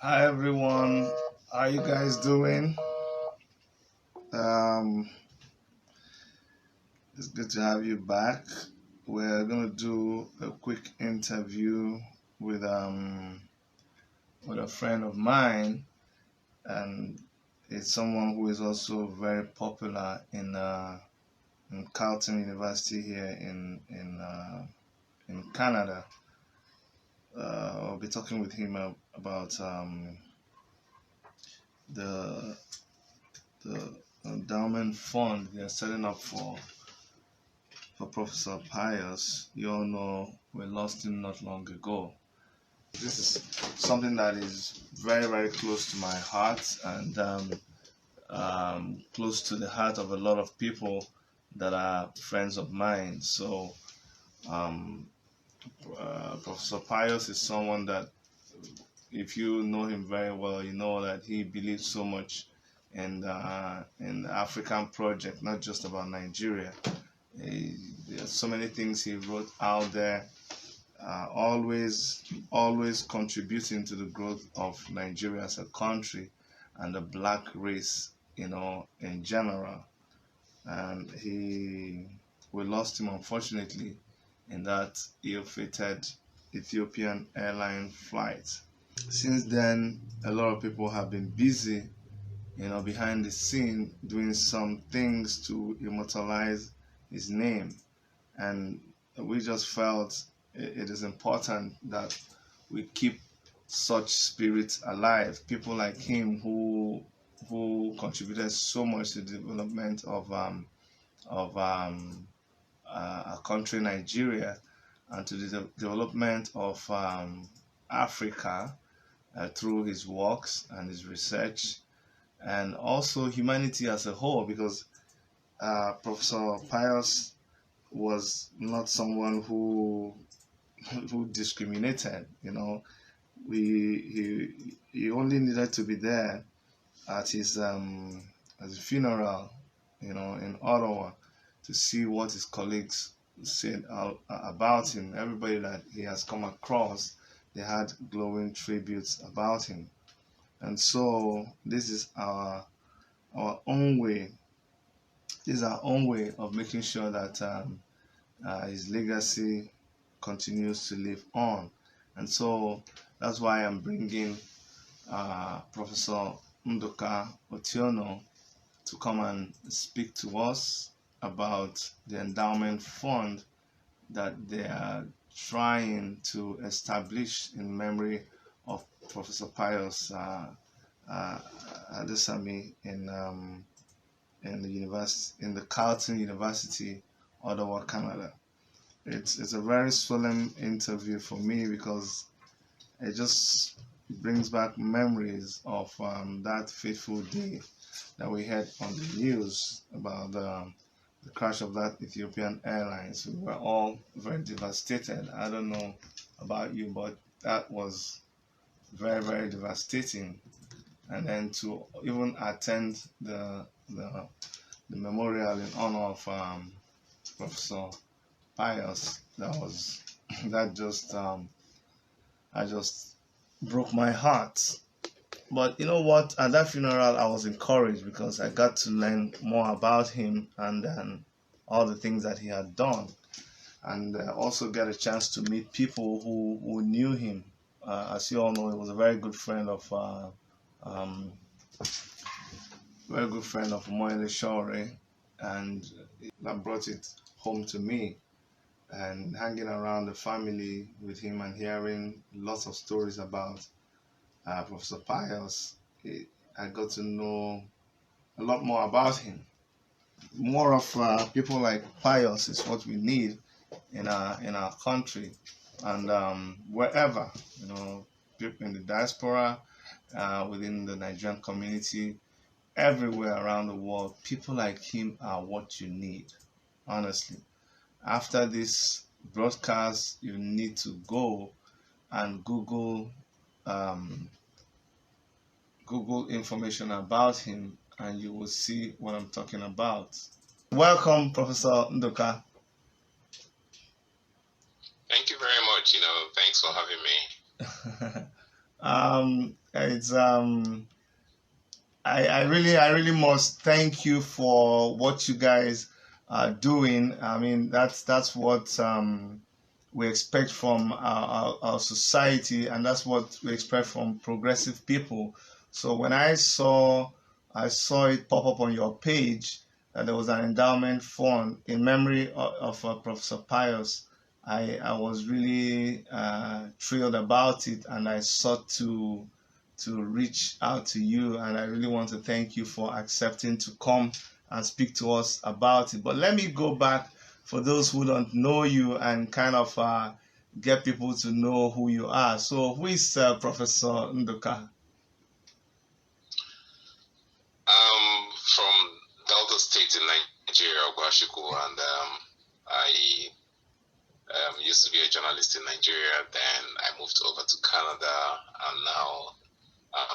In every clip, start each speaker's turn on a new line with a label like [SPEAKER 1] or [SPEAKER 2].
[SPEAKER 1] Hi everyone, how you guys doing? Um, it's good to have you back. We're gonna do a quick interview with um with a friend of mine, and it's someone who is also very popular in Carleton University here in Canada. I'll be talking with him about the the endowment fund they're setting up for Professor Pius. You all know we lost him not long ago. This is something that is very, very close to my heart and close to the heart of a lot of people that are friends of mine. So, um, Professor Pius is someone that, if you know him very well, you know that he believes so much in the African project, not just about Nigeria. There's so many things he wrote out there, always contributing to the growth of Nigeria as a country and the black race, in general. And we lost him unfortunately in that ill-fated Ethiopian airline flight. Since then, a lot of people have been busy, behind the scene doing some things to immortalize his name. And we just felt it is important that we keep such spirits alive. People like him who contributed so much to the development of our country, Nigeria, and to the development of Africa through his works and his research, and also humanity as a whole. Because Professor Pius was not someone who discriminated. He only needed to be there at his funeral, in Ottawa, to see what his colleagues said about him. Everybody that he has come across, they had glowing tributes about him. And so this is our own way. This is our own way of making sure that his legacy continues to live on. And so that's why I'm bringing Professor Nduka Otiono to come and speak to us about the endowment fund that they are trying to establish in memory of Professor Pius Adesanmi in the Carleton University, Ottawa, Canada. It's a very solemn interview for me because it just brings back memories of that fateful day that we had on the news about the crash of that Ethiopian Airlines. We were all very devastated. I don't know about you, but that was very, very devastating. And then to even attend the memorial in honor of Professor Pius, that just I just broke my heart. But you know what? At that funeral, I was encouraged because I got to learn more about him and all the things that he had done, and also get a chance to meet people who knew him. As you all know, he was a um, very good friend of Moele Shore, and that brought it home to me. And hanging around the family with him and hearing lots of stories about Professor Pius, I got to know a lot more about him. More of people like Pius is what we need in our country, and wherever, people in the diaspora, within the Nigerian community, everywhere around the world. People like him are what you need, honestly. After this broadcast, you need to go and um, Google information about him, and you will see what I'm talking about. Welcome, Professor Nduka.
[SPEAKER 2] Thank you very much. Thanks for having me.
[SPEAKER 1] It's I really must thank you for what you guys are doing. I mean, that's what we expect from our society, and that's what we expect from progressive people. So when I saw it pop up on your page that there was an endowment fund in memory of Professor Pius. I was really thrilled about it, and I sought to reach out to you, and I really want to thank you for accepting to come and speak to us about it. But let me go back for those who don't know you and kind of get people to know who you are. So who is Professor Nduka?
[SPEAKER 2] From Delta State in Nigeria, Ogwashiku, and I used to be a journalist in Nigeria. Then I moved over to Canada, and now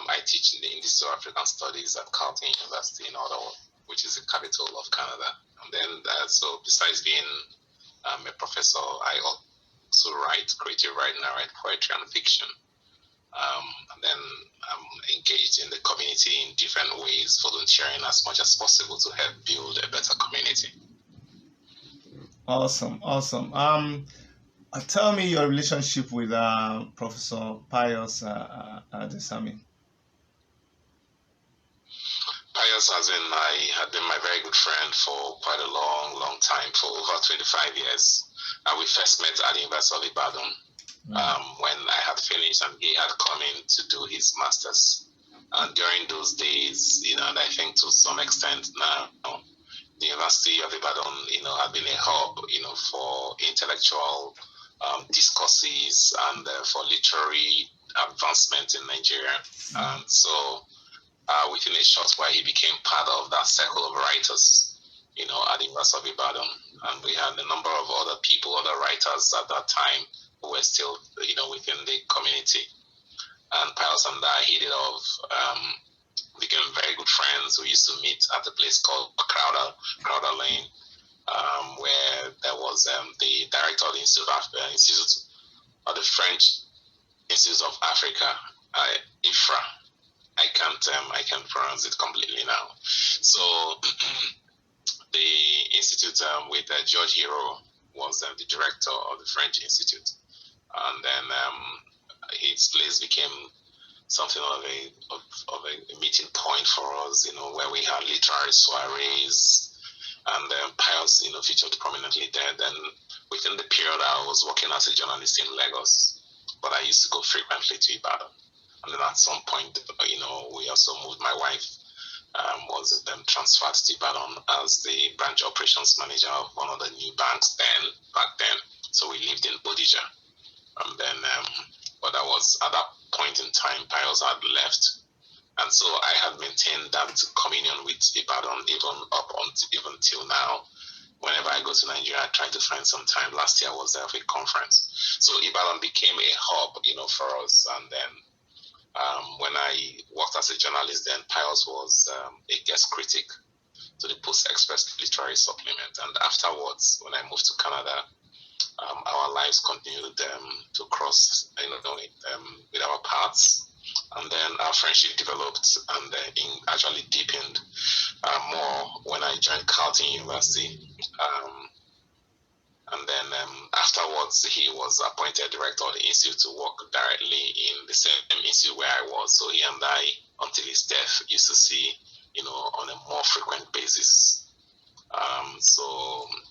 [SPEAKER 2] I teach in the Institute of African Studies at Carleton University in Ottawa, which is the capital of Canada. And then, so besides being a professor, I also write creative writing. I write poetry and fiction. And then I'm engaged in the community in different ways, volunteering as much as possible to help build a better community.
[SPEAKER 1] Awesome, awesome. Tell me your relationship with Professor Pius Adesanmi.
[SPEAKER 2] Pius had been my very good friend for quite a long time, for over 25 years. We first met at the University of Ibadan when I had finished and he had come in to do his master's. And during those days, and I think to some extent now, the University of Ibadan, had been a hub, for intellectual discourses and for literary advancement in Nigeria. So within a short while, he became part of that circle of writers, at the University of Ibadan. And we had a number of other people, other writers at that time who were still, within the community. And Pius and I hit it off, became very good friends. We used to meet at a place called Crowder Lane, where there was the director of the Institute of the French Institute of Africa, IFRA. I can't pronounce it completely now. So the institute with George Hero was the director of the French Institute, and then his place became something of a meeting point for us, where we had literary soirees, and Pius, featured prominently there. Then within the period, I was working as a journalist in Lagos, but I used to go frequently to Ibadan. And then at some point, we also moved. My wife was transferred to Ibadan as the branch operations manager of one of the new banks back then. So we lived in Bodija. And then, but that was at that point in time, Pius had left. And so I had maintained that communion with Ibadan even till now. Whenever I go to Nigeria, I try to find some time. Last year I was there for a conference. So Ibadan became a hub, for us. And then when I worked as a journalist, then Pius was a guest critic to the Post Express Literary Supplement. And afterwards, when I moved to Canada, our lives continued to cross, with our paths. And then our friendship developed and actually deepened more when I joined Carleton University. And then afterwards, he was appointed director of the institute to work directly in the same institute where I was. So he and I, until his death, used to see, on a more frequent basis. So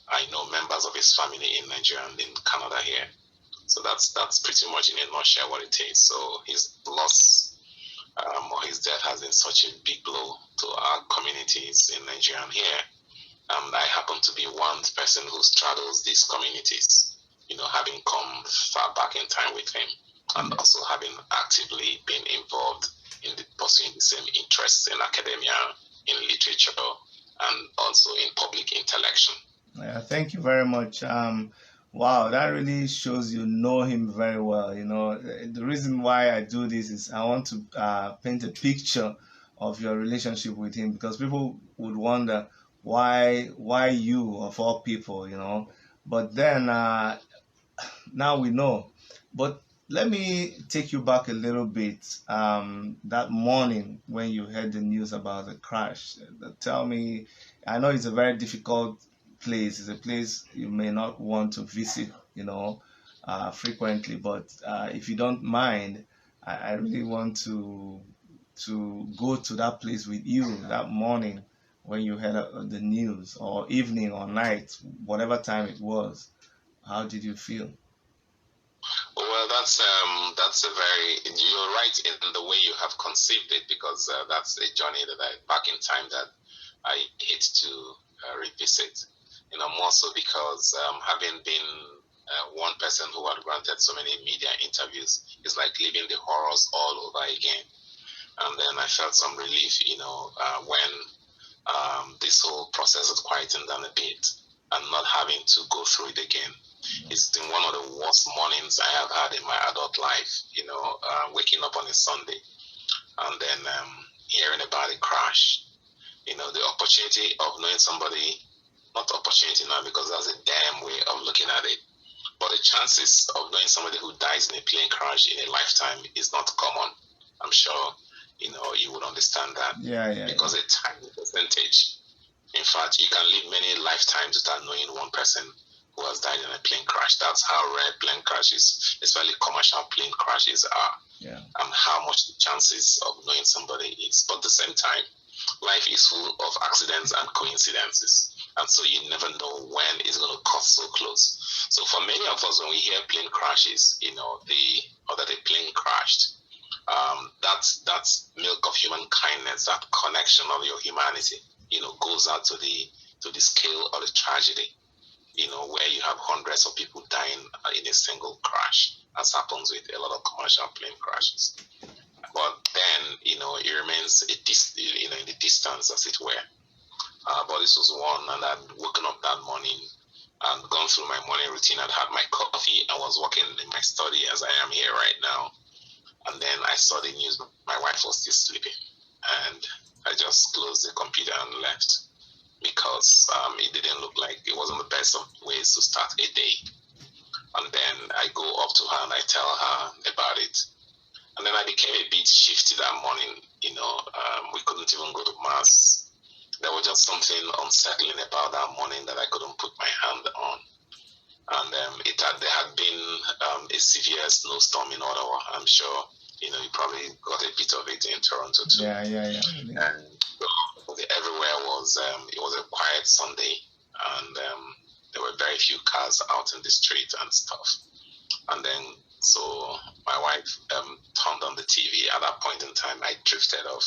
[SPEAKER 2] I know members of his family in Nigeria and in Canada here. So that's pretty much in a nutshell what it is. So his loss or his death has been such a big blow to our communities in Nigeria and here. And I happen to be one person who straddles these communities, having come far back in time with him, and also having actively been involved in pursuing the same interests in academia, in literature, and also in public intellection.
[SPEAKER 1] Yeah, thank you very much. Wow, that really shows you know him very well. The reason why I do this is I want to paint a picture of your relationship with him, because people would wonder why you of all people, but then now we know. But let me take you back a little bit. That morning when you heard the news about the crash, tell me, I know it's a very difficult place. It's a place you may not want to visit, frequently. But if you don't mind, I really want to go to that place with you that morning when you heard the news, or evening or night, whatever time it was. How did you feel?
[SPEAKER 2] Well, that's a very, you're right in the way you have conceived it, because that's a journey that back in time that I hate to revisit. More so because having been one person who had granted so many media interviews, is like living the horrors all over again. And then I felt some relief, when this whole process has quietened down a bit, and not having to go through it again. It's been one of the worst mornings I have had in my adult life, waking up on a Sunday and then hearing about a crash. The opportunity of knowing somebody, not opportunity now because that's a damn way of looking at it, but the chances of knowing somebody who dies in a plane crash in a lifetime is not common. I'm sure, you would understand that.
[SPEAKER 1] Yeah.
[SPEAKER 2] Because a tiny percentage, in fact, you can live many lifetimes without knowing one person who has died in a plane crash. That's how rare plane crashes, especially commercial plane crashes, are.
[SPEAKER 1] Yeah.
[SPEAKER 2] And how much the chances of knowing somebody is. But at the same time, life is full of accidents and coincidences. And so you never know when it's going to cut so close. So for many of us, when we hear plane crashes, or that a plane crashed, that's milk of human kindness, that connection of your humanity, goes out to the scale of the tragedy, where you have hundreds of people dying in a single crash, as happens with a lot of commercial plane crashes. But then, it remains in the distance, as it were. But this was one, and I'd woken up that morning and gone through my morning routine. I'd had my coffee and was working in my study as I am here right now. And then I saw the news. My wife was still sleeping, and I just closed the computer and left, because it didn't look like it wasn't the best of ways to start a day. And then I go up to her and I tell her about it. And then I became a bit shifty that morning. We couldn't even go to mass. There was just something unsettling about that morning that I couldn't put my hand on. And there had been a severe snowstorm in Ottawa. I'm sure you probably got a bit of it in Toronto too.
[SPEAKER 1] Yeah.
[SPEAKER 2] And everywhere it was a quiet Sunday, and there were very few cars out in the street and stuff. And then so my wife turned on the TV. At that point in time, I drifted off,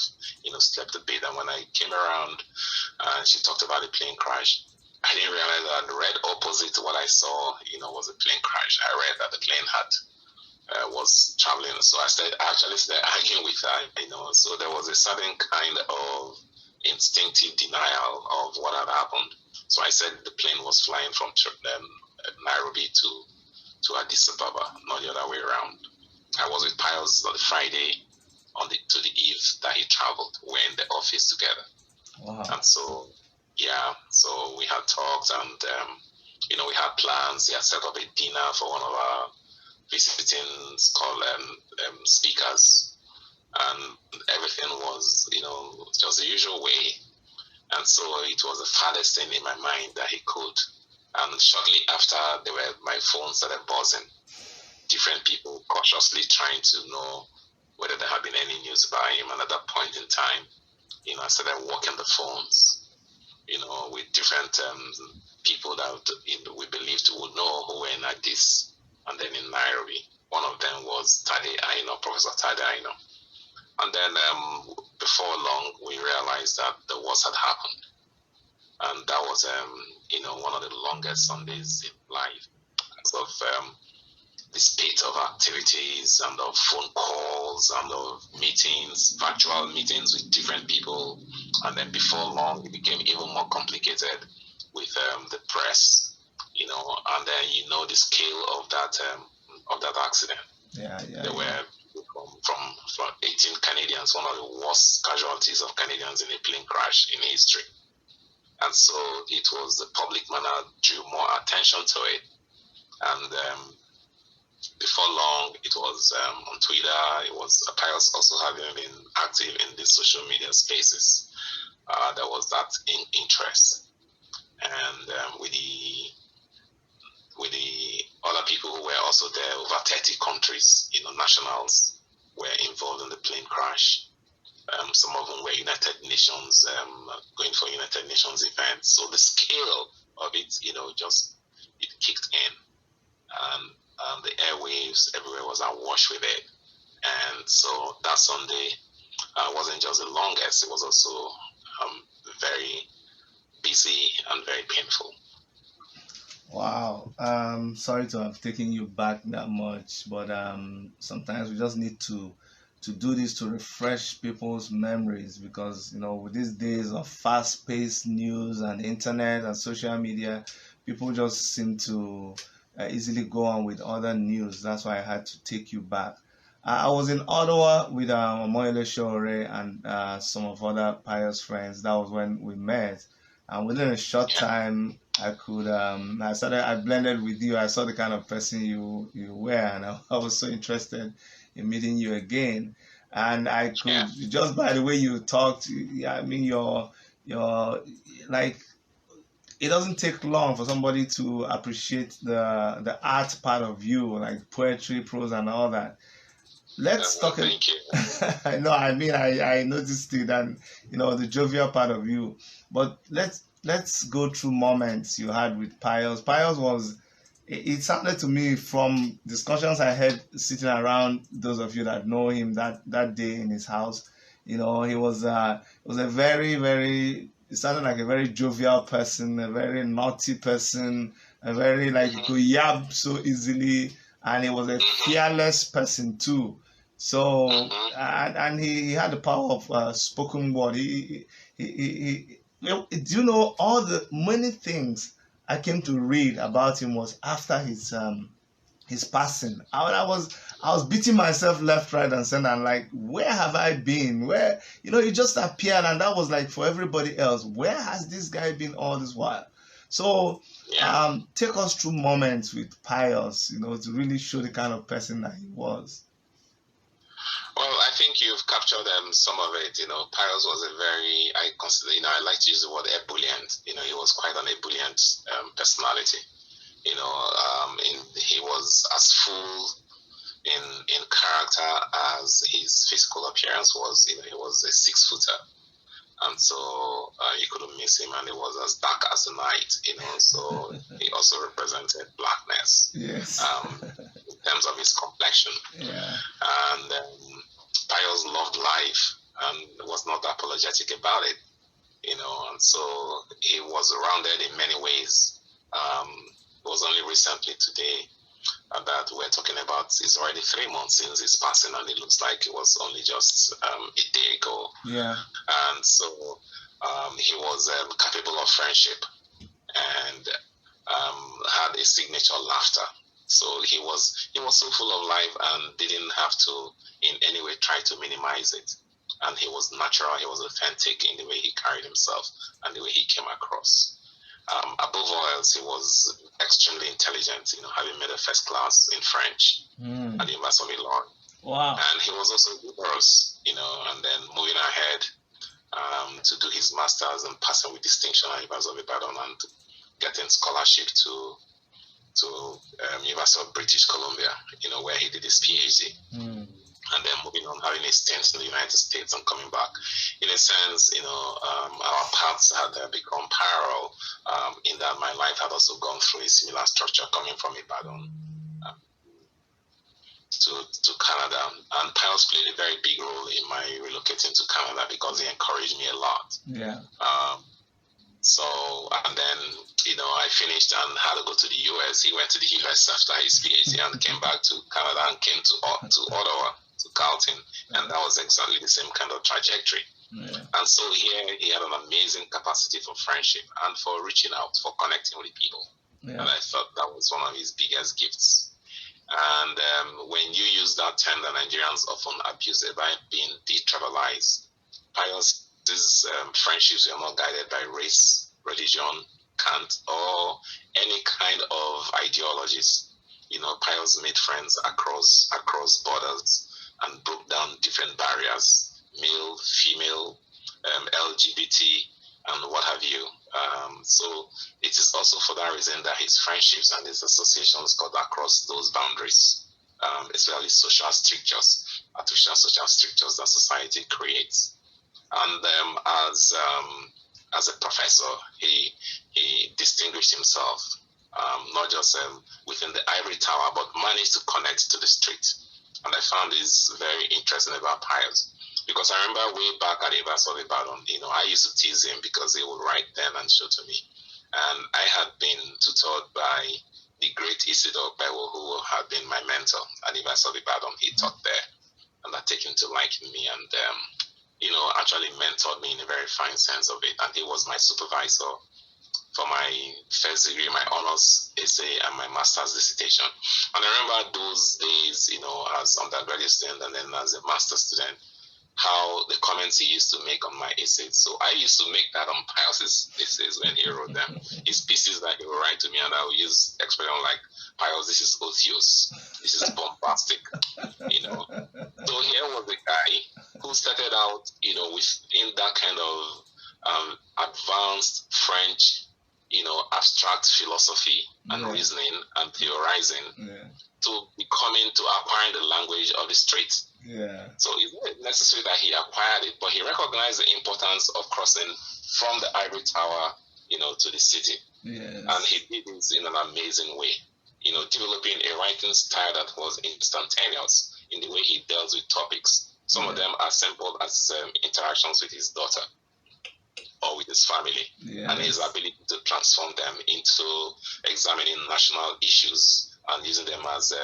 [SPEAKER 2] slept a bit. And when I came around, she talked about the plane crash. I didn't realize that right opposite to what I saw, was a plane crash. I read that the plane was traveling. So I actually started arguing with her, so there was a certain kind of instinctive denial of what had happened. So I said the plane was flying from Nairobi to Addis Ababa, not the other way around. I was with Pius on the Friday to the eve that he traveled. We were in the office together.
[SPEAKER 1] Wow.
[SPEAKER 2] And so, so we had talks, and we had plans. He had set up a dinner for one of our visiting speakers, and everything was, just the usual way. And so it was the farthest thing in my mind that he could. And shortly after, my phone started buzzing. Different people cautiously trying to know whether there had been any news about him. And at that point in time, I started walking the phones, with different people that we believed would know who were in Addis and then in Nairobi. One of them was Professor Tade Aino. And then before long, we realized that the worst had happened. And that was, one of the longest Sundays in life. So the spate of activities and of phone calls and of meetings, virtual meetings with different people. And then before long, it became even more complicated with the press, and then the scale of that accident.
[SPEAKER 1] Yeah.
[SPEAKER 2] There were from 18 Canadians, one of the worst casualties of Canadians in a plane crash in history. And so it was the public manner drew more attention to it. And before long, it was on Twitter. It was Pius also having been active in the social media spaces. There was that interest, and with the other people who were also there, over 30 countries, nationals were involved in the plane crash. Some of them were United Nations, going for United Nations events. So the scale of it, it kicked in. And the airwaves everywhere was awash with it. And so that Sunday wasn't just the longest, it was also very busy and very painful.
[SPEAKER 1] Wow. Sorry to have taken you back that much, but sometimes we just need to do this to refresh people's memories, because with these days of fast-paced news and internet and social media, people just seem to easily go on with other news. That's why I had to take you back. I was in Ottawa with Omoyele Shore and some of other Pius friends. That was when we met, and within a short time, I blended with you. I saw the kind of person you were, and I was so interested in meeting you again. And I could, just by the way you talked, I mean, your like, it doesn't take long for somebody to appreciate the art part of you, like poetry, prose, and all that. Let's talk.
[SPEAKER 2] Thank you.
[SPEAKER 1] No, I mean, I noticed it, and the jovial part of you. But let's go through moments you had with Pius. Pius was. It sounded to me from discussions I had sitting around those of you that know him that day in his house. He was a very, very. It sounded like a very jovial person, a very naughty person, a very like he could yab so easily, and he was a fearless person too. So and he had the power of spoken word. He do you know all the many things I came to read about him was after his passing. I was beating myself left, right, and center. And like, where have I been? Where he just appeared, and that was like for everybody else. Where has this guy been all this while? So take us through moments with Pius, to really show the kind of person that he was.
[SPEAKER 2] Well, I think you've captured some of it. Pius was I consider, I like to use the word ebullient. He was quite an ebullient personality. He was as full in character as his physical appearance was. He was a 6-footer. And so you couldn't miss him, and he was as dark as the night, so he also represented blackness.
[SPEAKER 1] Yes.
[SPEAKER 2] In terms of his complexion.
[SPEAKER 1] Yeah.
[SPEAKER 2] And Pius loved life and was not apologetic about it, and so he was rounded in many ways. It was only recently today that we're talking about. It's already 3 months since his passing, and it looks like it was only just a day ago.
[SPEAKER 1] Yeah.
[SPEAKER 2] And so he was capable of friendship and had a signature laughter. So he was so full of life and didn't have to in any way try to minimize it. And he was natural. He was authentic in the way he carried himself and the way he came across. Above all else, he was extremely intelligent, having made a first class in French at the University of Milan.
[SPEAKER 1] Wow.
[SPEAKER 2] And he was also humorous, and then moving ahead to do his master's and passing with distinction at the University of Ibadan and getting scholarship to University of British Columbia, where he did his PhD. And then moving on, having a stint in the United States and coming back. In a sense, our paths had become parallel in that my life had also gone through a similar structure coming from Ibadan to Canada. And Pius played a very big role in my relocating to Canada because he encouraged me a lot.
[SPEAKER 1] Yeah.
[SPEAKER 2] So, and then, I finished and had to go to the US. He went to the US after his PhD and came back to Canada and came to Ottawa, to Carleton. And that was exactly the same kind of trajectory.
[SPEAKER 1] Yeah.
[SPEAKER 2] And so here he had an amazing capacity for friendship and for reaching out, for connecting with people. Yeah. And I thought that was one of his biggest gifts. And when you use that term that Nigerians often abuse it by being detribalized, Pius's friendships were not guided by race, religion, caste, or any kind of ideologies. Pius made friends across borders and broke down different barriers, male, female, LGBT, and what have you. So it is also for that reason that his friendships and his associations cut across those boundaries, especially social strictures, artificial social strictures that society creates. And as a professor, he distinguished himself, not just within the ivory tower, but managed to connect to the street. And I found this very interesting about Pius, because I remember way back at the University of Ibadan, I used to tease him because he would write them and show to me. And I had been tutored by the great Isidore Bewo, who had been my mentor at the University of Ibadan. He taught there, and had taken to liking me, and actually mentored me in a very fine sense of it. And he was my supervisor for my first degree, my honors essay, and my master's dissertation. And I remember those days, as undergraduate student and then as a master's student, how the comments he used to make on my essays. So I used to make that on Pius's essays when he wrote them. His pieces that he would write to me, and I would use expression like, Pius, this is odious, this is bombastic, So here was the guy who started out, within that kind of advanced French, abstract philosophy and reasoning and theorizing, to becoming, to acquiring the language of the street.
[SPEAKER 1] Yeah.
[SPEAKER 2] So it's not necessary that he acquired it, but he recognized the importance of crossing from the ivory tower, to the city.
[SPEAKER 1] Yes.
[SPEAKER 2] And he did this in an amazing way, developing a writing style that was instantaneous in the way he deals with topics. Some of them are simple as interactions with his daughter or with his family, and his ability to transform them into examining national issues and using them as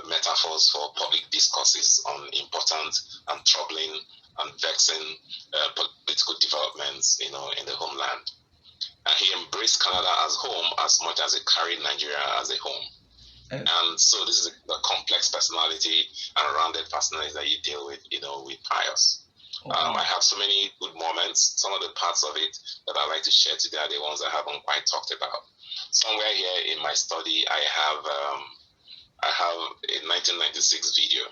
[SPEAKER 2] metaphors for public discourses on important and troubling and vexing political developments in the homeland. And he embraced Canada as home as much as he carried Nigeria as a home. And so this is a complex personality and rounded personality that you deal with, with Pius. I have so many good moments. Some of the parts of it that I like to share today are the ones I haven't quite talked about. Somewhere here in my study, I have a 1996 video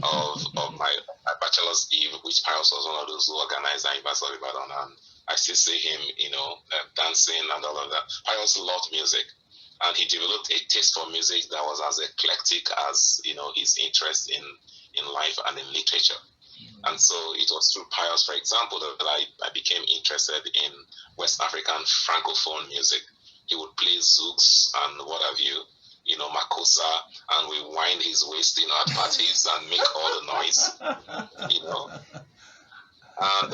[SPEAKER 2] of my bachelor's eve, which Pius was one of those who organized at University of Ibadan, and I still see him, dancing and all of that. Pius loved music, and he developed a taste for music that was as eclectic as his interest in life and in literature. And so it was through Pius, for example, that I became interested in West African Francophone music. He would play zouks and what have you, makossa, and we wind his waist, at parties and make all the noise, And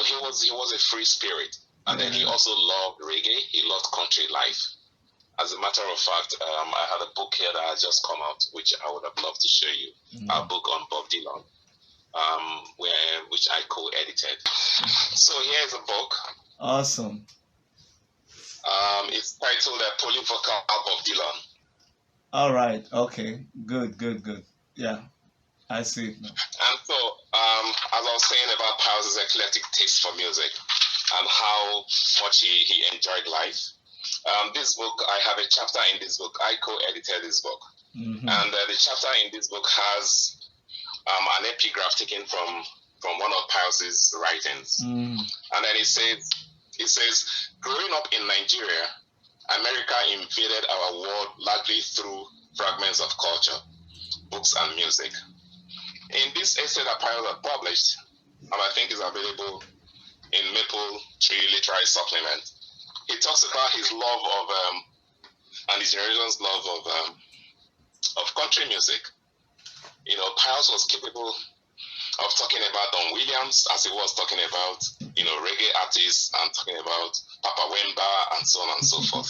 [SPEAKER 2] he was a free spirit, and then he also loved reggae. He loved country life. As a matter of fact, I had a book here that has just come out, which I would have loved to show you. A book on Bob Dylan. Which I co-edited. So here's a book.
[SPEAKER 1] Awesome.
[SPEAKER 2] It's titled Polyvocal Bob Dylan.
[SPEAKER 1] All right. Okay. Good. Yeah, I see it now.
[SPEAKER 2] And so, as I was saying about Pius's eclectic taste for music and how much he enjoyed life, this book, I have a chapter in this book. I co-edited this book, and the chapter in this book has an epigraph taken from one of Pius's writings. And then it says, growing up in Nigeria, America invaded our world largely through fragments of culture, books, and music. In this essay that Pius had published, and I think is available in Maple Tree Literary Supplement, he talks about his love of, and his generation's love of country music. Pius was capable of talking about Don Williams as he was talking about, reggae artists and talking about Papa Wemba and so on and so forth.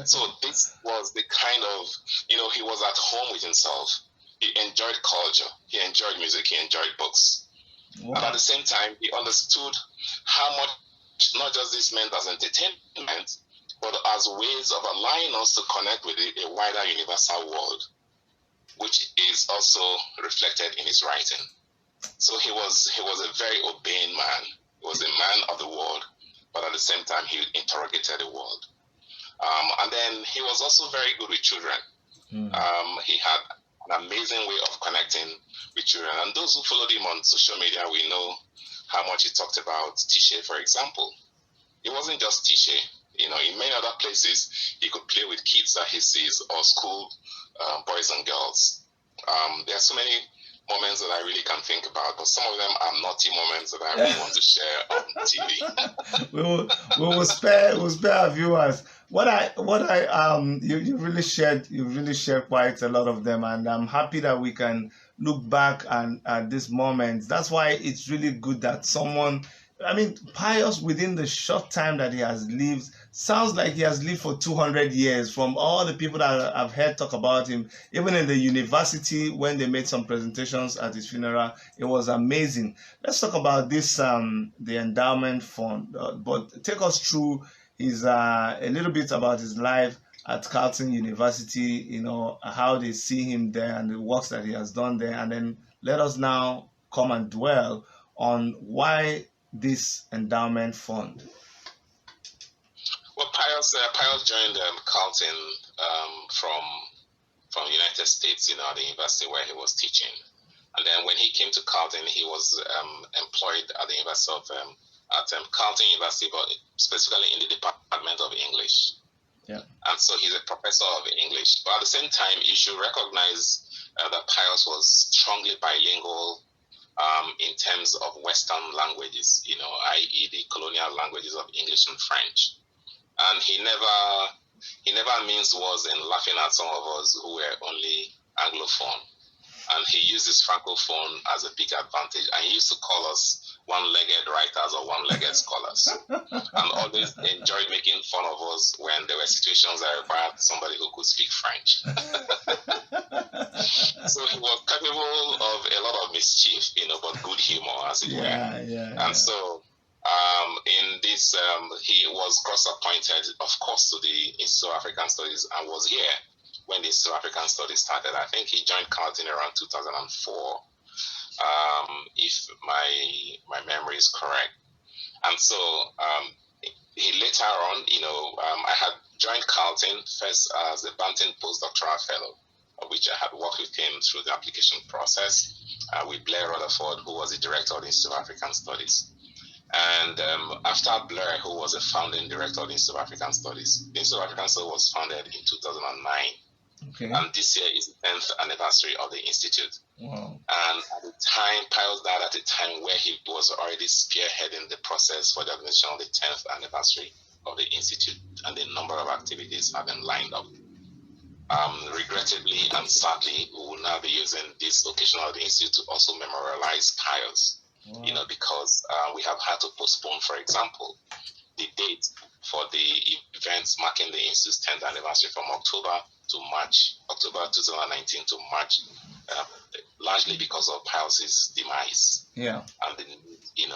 [SPEAKER 2] So this was the kind of, he was at home with himself. He enjoyed culture. He enjoyed music. He enjoyed books. Wow. And at the same time, he understood how much not just this meant as entertainment, but as ways of allowing us to connect with a wider universal world, which is also reflected in his writing. So he was a very obeying man. He was a man of the world, but at the same time, he interrogated the world. And then then he was also very good with children. He had an amazing way of connecting with children. And those who followed him on social media, we know how much he talked about Tishe, for example. It wasn't just Tishe. In many other places, he could play with kids that he sees, or school boys and girls. There are so many moments that I really can think about, but some of them are naughty moments that I really want to share on TV.
[SPEAKER 1] we will spare our viewers. You really shared quite a lot of them, and I'm happy that we can look back and at these moments. That's why it's really good that someone, Pius, within the short time that he has lived, sounds like he has lived for 200 years. From all the people that I've heard talk about him, even in the university when they made some presentations at his funeral, it was amazing. Let's talk about this, the endowment fund. But take us through his a little bit about his life at Carleton University. How they see him there and the works that he has done there, and then let us now come and dwell on why this endowment fund.
[SPEAKER 2] Well, Pius joined Carleton from the United States, at the university where he was teaching. And then when he came to Carleton, he was employed at the University of Carleton University, but specifically in the Department of English.
[SPEAKER 1] Yeah.
[SPEAKER 2] And so he's a professor of English. But at the same time, you should recognize that Pius was strongly bilingual in terms of Western languages, i.e. the colonial languages of English and French. And he never minced words in laughing at some of us who were only Anglophone. And he used his Francophone as a big advantage. And he used to call us one-legged writers or one-legged scholars. And always enjoyed making fun of us when there were situations that required somebody who could speak French. So he was capable of a lot of mischief, but good humor, as it were. And so in this, he was cross-appointed, of course, to the Institute of African Studies, and was here when the Institute of African Studies started. I think he joined Carleton around 2004, if my memory is correct. And so he later on, I had joined Carleton first as a Banting postdoctoral fellow, which I had worked with him through the application process with Blair Rutherford, who was the director of the Institute of African Studies. And after Blair, who was a founding director of the Institute of African Studies, the Institute of African Studies was founded in 2009.
[SPEAKER 1] Okay.
[SPEAKER 2] And this year is the 10th anniversary of the Institute.
[SPEAKER 1] Wow.
[SPEAKER 2] And at the time, Pius died at a time where he was already spearheading the process for the organization of the 10th anniversary of the Institute, and the number of activities have been lined up. Regrettably and sadly, we will now be using this occasion of the Institute to also memorialize Pius. Wow. Because we have had to postpone, for example, the date for the events marking the Institute's 10th anniversary from October 2019 to March, largely because of Pius's demise.
[SPEAKER 1] Yeah.
[SPEAKER 2] And the need,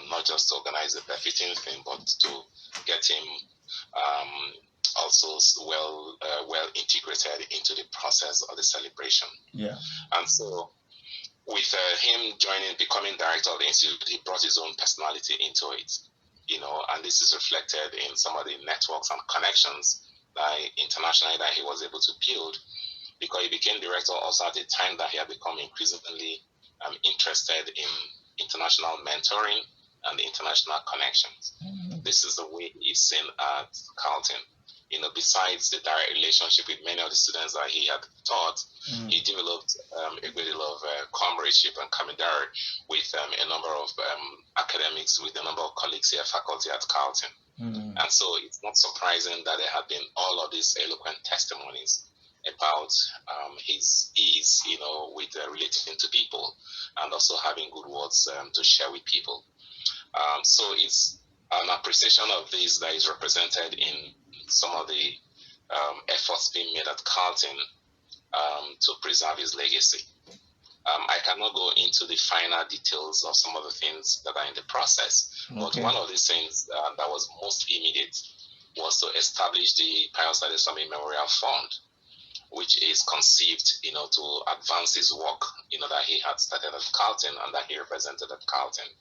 [SPEAKER 2] not just to organize a befitting thing, but to get him also well integrated into the process of the celebration.
[SPEAKER 1] Yeah.
[SPEAKER 2] And so, with him becoming director of the Institute, he brought his own personality into it, and this is reflected in some of the networks and connections internationally that he was able to build, because he became director also at a time that he had become increasingly interested in international mentoring and international connections. Mm-hmm. This is the way he's seen at Carleton. Besides the direct relationship with many of the students that he had taught, he developed a great deal of comradeship and camaraderie with a number of academics, with a number of colleagues here, faculty at Carleton. And so it's not surprising that there have been all of these eloquent testimonies about his ease, with relating to people and also having good words to share with people. So it's an appreciation of this that is represented in some of the efforts being made at Carleton to preserve his legacy. I cannot go into the finer details of some of the things that are in the process, but one of the things that was most immediate was to establish the Pius Adesanmi Memorial Fund, which is conceived, to advance his work, that he had started at Carleton and that he represented at Carleton.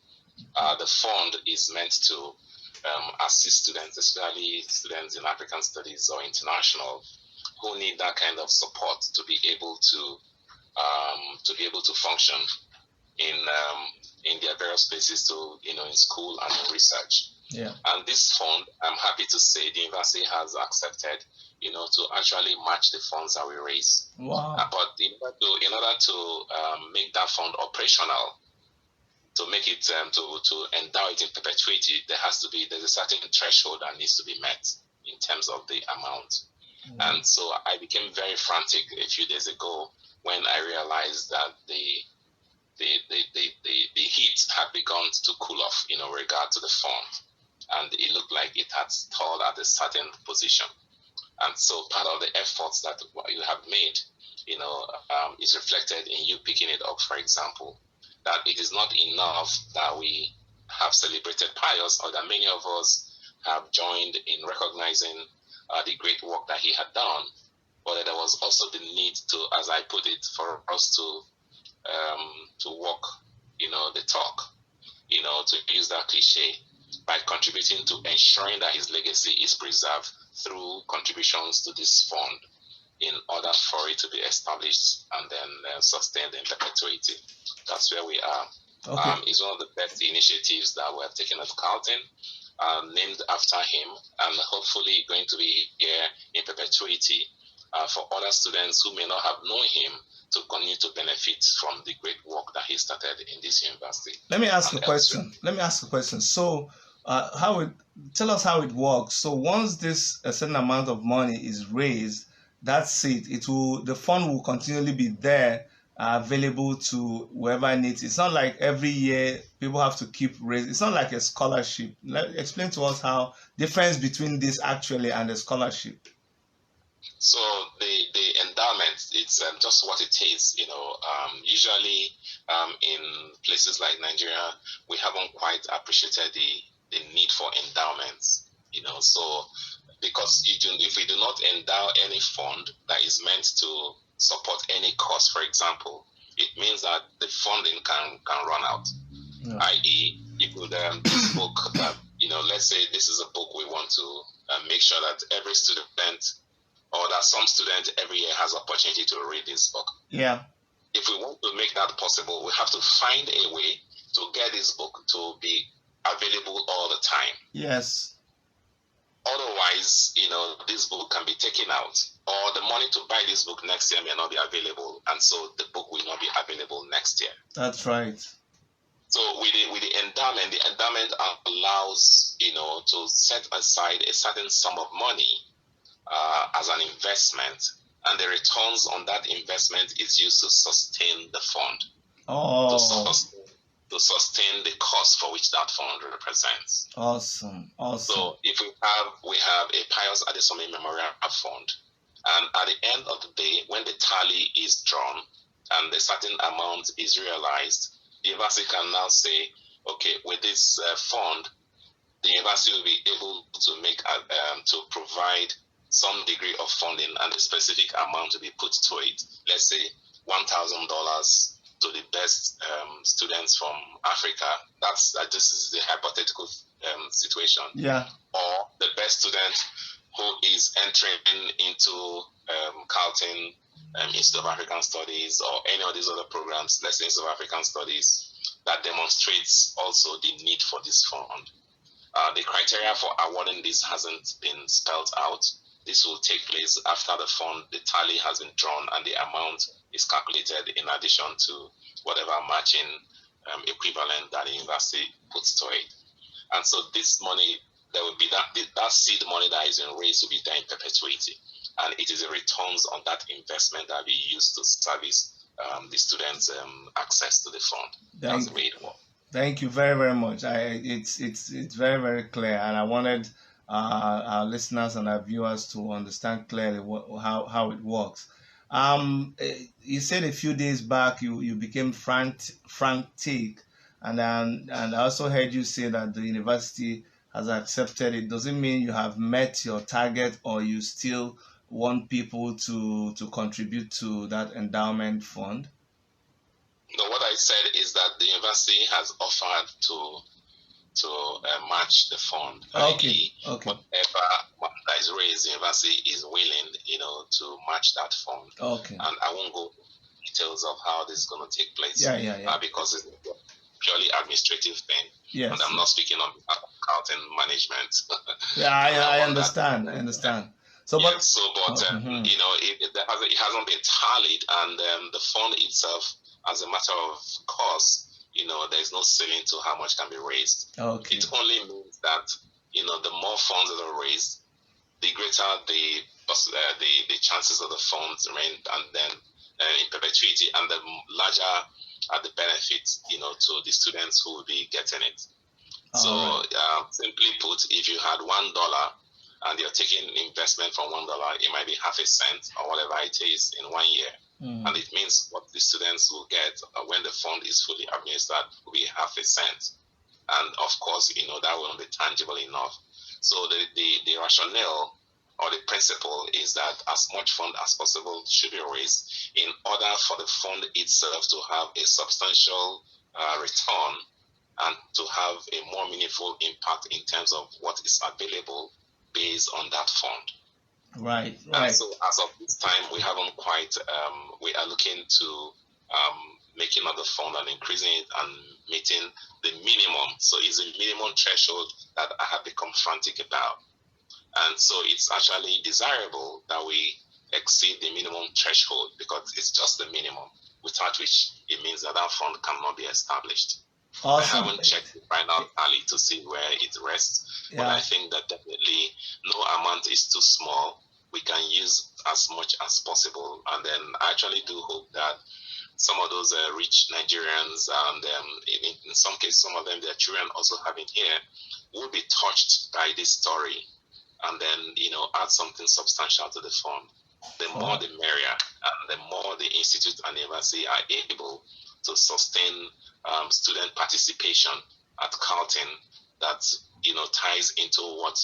[SPEAKER 2] The fund is meant to assist students, especially students in African studies or international, who need that kind of support to be able to function in their various spaces, to in school and in research.
[SPEAKER 1] Yeah.
[SPEAKER 2] And this fund, I'm happy to say, the university has accepted, to actually match the funds that we raise.
[SPEAKER 1] Wow.
[SPEAKER 2] But in order to make that fund operational, to make it to endow it in perpetuity, there's a certain threshold that needs to be met in terms of the amount. Mm-hmm. And so I became very frantic a few days ago when I realized that the heat had begun to cool off in regard to the fund, and it looked like it had stalled at a certain position. And so part of the efforts that you have made, is reflected in you picking it up. For example, that it is not enough that we have celebrated Pius, or that many of us have joined in recognizing the great work that he had done, but there was also the need to, as I put it, for us to walk, the talk, to use that cliche, by contributing to ensuring that his legacy is preserved through contributions to this fund, in order for it to be established and then sustained in perpetuity. That's where we are.
[SPEAKER 1] Okay.
[SPEAKER 2] It's one of the best initiatives that we have taken at Carleton, named after him, and hopefully going to be here in perpetuity for other students who may not have known him to continue to benefit from the great work that he started in this university.
[SPEAKER 1] Let me ask a question. So, tell us how it works. So, once a certain amount of money is raised, that's it. The fund will continually be there, available to whoever needs. It's not like every year people have to keep raising. It's not like a scholarship. Explain to us how difference between this actually and a scholarship.
[SPEAKER 2] So the endowment, it's just what it is. Usually in places like Nigeria, we haven't quite appreciated the need for endowments. So because if we do not endow any fund that is meant to support any cause, for example, it means that the funding can run out. Yeah. I.e., you could this book that let's say this is a book we want to make sure that every student, or that some student every year has opportunity to read this book.
[SPEAKER 1] Yeah.
[SPEAKER 2] If we want to make that possible, we have to find a way to get this book to be available all the time.
[SPEAKER 1] Yes.
[SPEAKER 2] Otherwise, this book can be taken out, or the money to buy this book next year may not be available, and so the book will not be available next year.
[SPEAKER 1] That's right.
[SPEAKER 2] So with the endowment allows, to set aside a certain sum of money as an investment, and the returns on that investment is used to sustain the fund.
[SPEAKER 1] Oh.
[SPEAKER 2] To sustain the cost for which that fund represents.
[SPEAKER 1] Awesome.
[SPEAKER 2] So if we have a Pius Adesanmi Memorial Fund, and at the end of the day, when the tally is drawn and a certain amount is realized, the university can now say, okay, with this fund, the university will be able to make to provide some degree of funding, and a specific amount to be put to it. Let's say $1,000 to the best students from Africa. This is the hypothetical situation.
[SPEAKER 1] Yeah.
[SPEAKER 2] Or the best student who is entering into Carleton Institute of African Studies, or any of these other programs, let's say Institute of African Studies, that demonstrates also the need for this fund. The criteria for awarding this hasn't been spelled out. This will take place after the tally has been drawn and the amount is calculated in addition to whatever matching equivalent that the university puts to it. And so this money, there will be that seed money that is in raised to be there in perpetuity. And it is the returns on that investment that we use to service the students' access to the fund. That's the way it works.
[SPEAKER 1] Thank you very, very much. It's very, very clear, and I wanted our listeners and our viewers to understand clearly how it works. You said a few days back you became frantic, and I also heard you say that the university has accepted it. Does it mean you have met your target, or you still want people to contribute to that endowment fund?
[SPEAKER 2] No, what I said is that the university has offered to to match the fund.
[SPEAKER 1] Okay.
[SPEAKER 2] Whatever that is raised, the university is willing, to match that fund.
[SPEAKER 1] Okay.
[SPEAKER 2] And I won't go into details of how this is going to take place.
[SPEAKER 1] Yeah.
[SPEAKER 2] Because it's a purely administrative thing.
[SPEAKER 1] Yes.
[SPEAKER 2] And I'm not speaking on Carleton management.
[SPEAKER 1] I understand. I understand. So,
[SPEAKER 2] it hasn't been tallied, and the fund itself, as a matter of course, there's no ceiling to how much can be raised.
[SPEAKER 1] Okay.
[SPEAKER 2] It only means that the more funds that are raised, the greater the chances of the funds remain, and then in perpetuity, and the larger are the benefits, to the students who will be getting it. So, simply put, if you had $1 and you're taking investment from $1, it might be half a cent or whatever it is in 1 year. And it means what the students will get when the fund is fully administered will be half a cent. And of course, that won't be tangible enough. So the rationale or the principle is that as much fund as possible should be raised in order for the fund itself to have a substantial return and to have a more meaningful impact in terms of what is available based on that fund.
[SPEAKER 1] Right.
[SPEAKER 2] And so as of this time, we haven't quite, we are looking to making of the fund and increasing it and meeting the minimum. So it's a minimum threshold that I have become frantic about. And so it's actually desirable that we exceed the minimum threshold because it's just the minimum, without which it means that that fund cannot be established.
[SPEAKER 1] Awesome.
[SPEAKER 2] I haven't checked the final tally to see where it rests, but I think that definitely no amount is too small. We can use as much as possible, and then I actually do hope that some of those rich Nigerians, and in some cases, some of them, their children also having here, will be touched by this story, and then add something substantial to the fund. The more the merrier, and the more the institute and the university are able to sustain student participation at Carleton that ties into what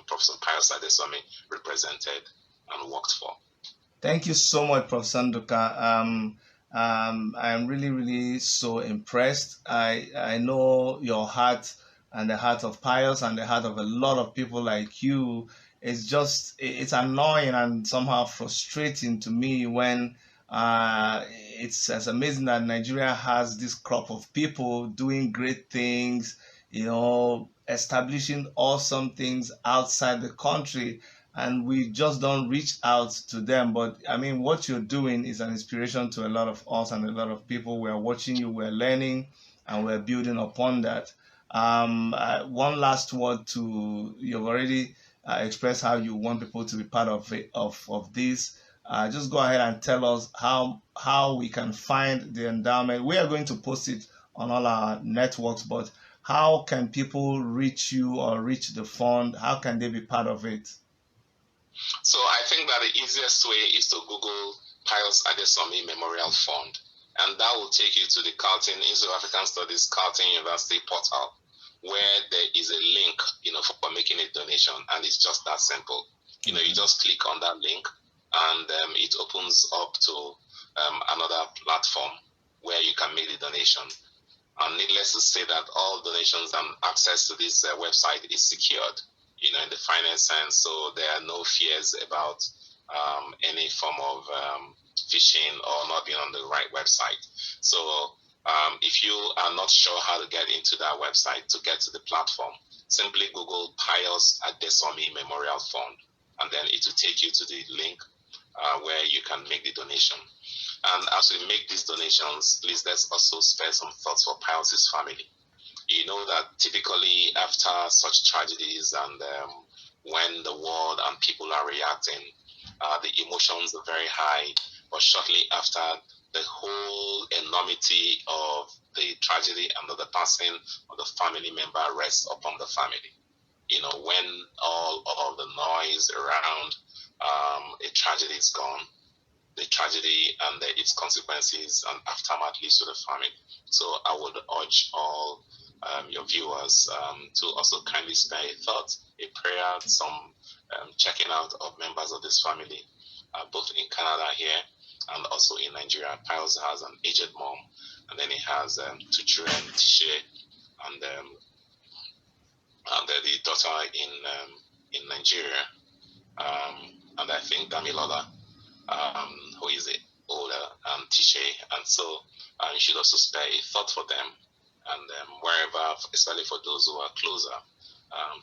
[SPEAKER 2] Professor Pius Adesanmi represented and worked for.
[SPEAKER 1] Thank you so much, Professor Nduka. I'm really, really so impressed. I know your heart and the heart of Pius and the heart of a lot of people like you. It's annoying and somehow frustrating to me when it's as amazing that Nigeria has this crop of people doing great things, establishing awesome things outside the country, and we just don't reach out to them. But I mean, what you're doing is an inspiration to a lot of us and a lot of people. We're watching you, we're learning, and we're building upon that. One last word you've already expressed how you want people to be part of this. Just go ahead and tell us how we can find the endowment. We are going to post it on all our networks, but how can people reach you or reach the fund? How can they be part of it?
[SPEAKER 2] So I think that the easiest way is to Google Pius Adesanmi Memorial Fund, and that will take you to the Carleton Institute of African Studies Carleton University portal, where there is a link, for making a donation, and it's just that simple. You just click on that link, and it opens up to another platform where you can make the donation. And needless to say that all donations and access to this website is secured, in the finance sense, so there are no fears about any form of phishing or not being on the right website. So if you are not sure how to get into that website to get to the platform, simply Google Pius Adesanmi Memorial Fund, and then it will take you to the link where you can make the donation. And as we make these donations, please let's also spare some thoughts for Pius's family. You know that typically after such tragedies and when the world and people are reacting, the emotions are very high. But shortly after, the whole enormity of the tragedy and of the passing of the family member rests upon the family. When all of the noise around a tragedy is gone, the tragedy and its consequences and aftermath leaves to the family. So I would urge all your viewers to also kindly spare a thought, a prayer, some checking out of members of this family, both in Canada here and also in Nigeria. Pius has an aged mom, and then he has 2 children, Tishe and and the daughter in Nigeria, and I think Damilola, who is older, and Tishe, and so you should also spare a thought for them, and wherever, especially for those who are closer,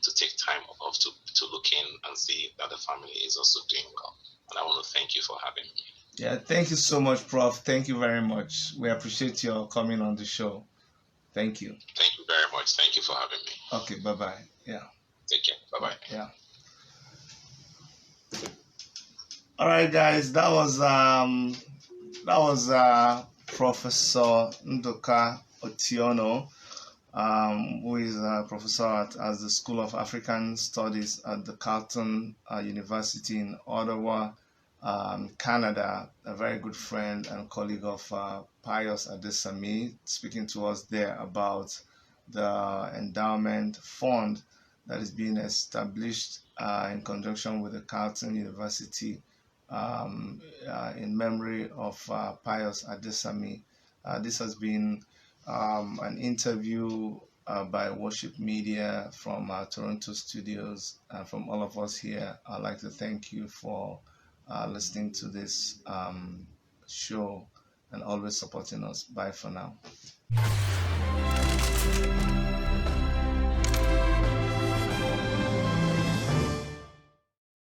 [SPEAKER 2] to take time off to look in and see that the family is also doing well. And I want to thank you for having me.
[SPEAKER 1] Yeah, thank you so much, Prof. Thank you very much. We appreciate your coming on the show. Thank you.
[SPEAKER 2] Thank you very much. Thank you for having me.
[SPEAKER 1] Okay, bye-bye. Yeah.
[SPEAKER 2] Take care. Bye-bye.
[SPEAKER 1] Yeah. All right, guys. That was Professor Nduka Otiono, who is a professor at the School of African Studies at the Carleton University in Ottawa, Canada. A very good friend and colleague of Pius Adesanmi, speaking to us there about the endowment fund that is being established in conjunction with the Carleton University in memory of Pius Adesanmi. This has been an interview by Worship Media from our Toronto studios, and from all of us here. I'd like to thank you for listening to this show and always supporting us. Bye for now.